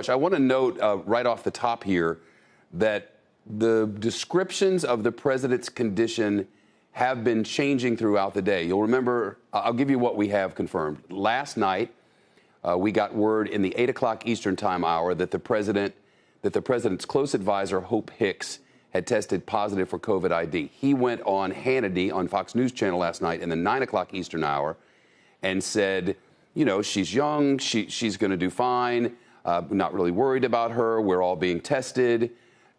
much. I want to note right off the top here that the descriptions of the president's condition have been changing throughout the day. You'll remember, I'll give you what we have confirmed. Last night, we got word in the 8 o'clock Eastern time hour that the president's close advisor, Hope Hicks, had tested positive for COVID ID. He went on Hannity on Fox News Channel last night in the 9 o'clock Eastern hour and said, you know, she's young, she's going to do fine, not really worried about her, we're all being tested.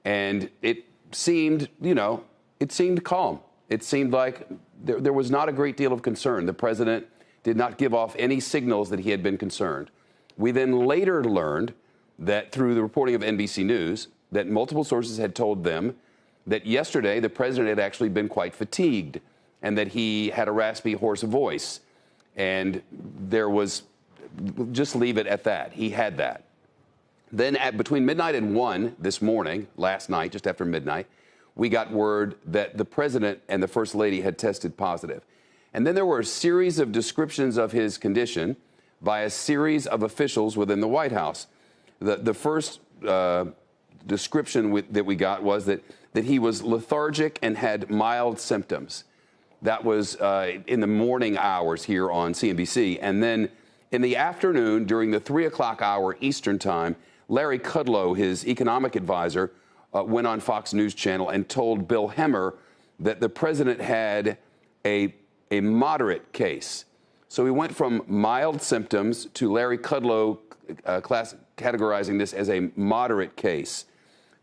And it seemed, you know, it seemed calm. It seemed like there was not a great deal of concern. The president did not give off any signals that he had been concerned. We then later learned that through the reporting of NBC News, that multiple sources had told them that yesterday the president had actually been quite fatigued and that he had a raspy, hoarse voice. And there was, just leave it at that. He had that. Then between midnight and 1 this morning, last night, just after midnight, we got word that the president and the first lady had tested positive. And then there were a series of descriptions of his condition by a series of officials within the White House. The first description that we got was that he was lethargic and had mild symptoms. That was in the morning hours here on CNBC. And then in the afternoon, during the 3 o'clock hour Eastern time, Larry Kudlow, his economic advisor, went on Fox News Channel and told Bill Hemmer that the president had a moderate case. So we went from mild symptoms to Larry Kudlow categorizing this as a moderate case.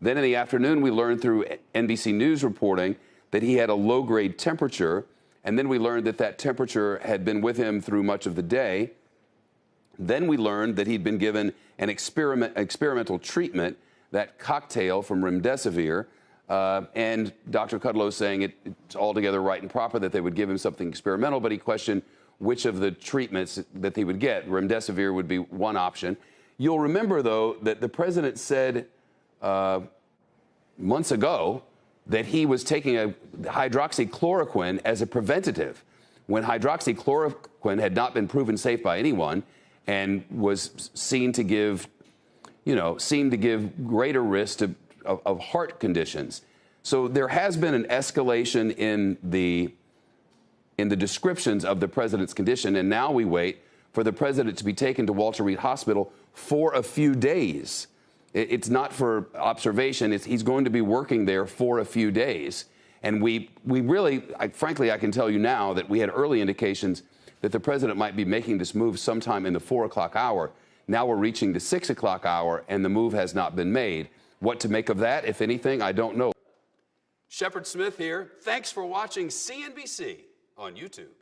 Then in the afternoon, we learned through NBC News reporting that he had a low-grade temperature, and then we learned that that temperature had been with him through much of the day. Then we learned that he'd been given an experimental treatment, that cocktail from remdesivir, and Dr. Kudlow saying it's altogether right and proper that they would give him something experimental, but he questioned which of the treatments that he would get. Remdesivir would be one option. You'll remember, though, that the president said months ago that he was taking a hydroxychloroquine as a preventative, when hydroxychloroquine had not been proven safe by anyone and was seen to give, greater risk of heart conditions. So there has been an escalation in the descriptions of the president's condition, and now we wait for the president to be taken to Walter Reed Hospital for a few days. It's not for observation. He's going to be working there for a few days. And we really, frankly, I can tell you now that we had early indications that the president might be making this move sometime in the 4 o'clock hour. Now we're reaching the 6 o'clock hour, and the move has not been made. What to make of that, if anything, I don't know. Shepard Smith here. Thanks for watching CNBC on YouTube.